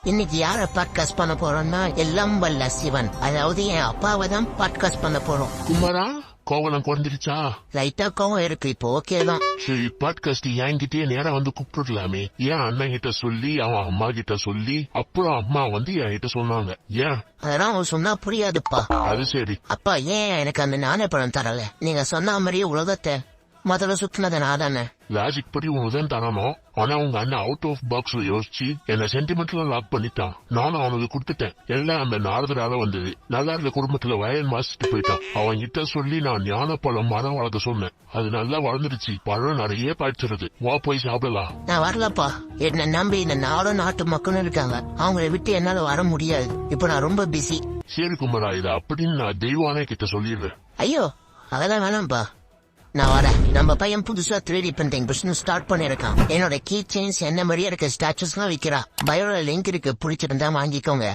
இன்னைக்கு யார பாட்காஸ்ட் பண்ண போறோம்னா எல்லாம் வல்ல சிவன், அதாவது என் அப்பாவை தான் பாட்காஸ்ட் பண்ண போறோம். குமாரா, கோவலம் குறைஞ்சிருச்சா? லைட்டா கோவம் இருக்கு, இப்போ ஓகே தான். சரி, பாட்காஸ்ட் என்கிட்டயே நேரா வந்து கூப்பிட்டுலாமே. ஏன் அண்ணன் கிட்ட சொல்லி அவன் அம்மா கிட்ட சொல்லி அப்புறம் அம்மா வந்து என்கிட்ட சொன்னாங்க. ஏன் அதெல்லாம் அவன் சொன்னா புரியாதுப்பா. அது சரி. அப்பா ஏன் எனக்கு அந்த நாணயப்பழம் தரல? நீங்க சொன்ன மாதிரியே உலகத்தை முதல்ல சுத்தினது நான் தானே. லாஜிக் படி உனதான் தரணும். ஆனா உங்க அண்ணன் அவுட் ஆஃப் பாக்ஸ்ல யோசிச்சு என்ன சென்டிமெண்ட்ல லாக் பண்ணிட்டான். நானும் அவனுக்கு கொடுத்துட்டேன். எல்லாம் அந்த நாரதரால வந்தது. நல்லா இருந்த குடும்பத்துல வயல் மாசிட்டு போயிட்டான். அவன் கிட்ட சொல்லி நான் ஞானப்பழம் மரம் வளர்க்க சொன்னேன். அது நல்லா வளர்ந்துருச்சு. பழம் நிறைய பாய்ச்சிருது. வா போய் சாப்பிடலாம். நான் வரலப்பா. என்ன நம்பி இந்த நாடும் நாட்டு மக்களும் இருக்காங்க. அவங்கள விட்டு என்னால வர முடியாது. இப்ப நான் ரொம்ப பிஸி. சரி குமரா, இத அப்படின்னு நான் தெய்வானே கிட்ட சொல்லிடுறேன். ஐயோ அதெல்லாம் வேணாம்ப்பா, நான் வரேன். நம்ம பையன் புதுசா 3D பிரிண்டிங் பிசினஸ் ஸ்டார்ட் பண்ணிருக்கான். என்னோட கீ செயின்ஸ் என்ன மாதிரியே இருக்க ஸ்டாச்சுஸ் எல்லாம் விக்கிறா. பயோல லிங்க் இருக்கு, பிடிச்சிருந்தா வாங்கிக்கோங்க.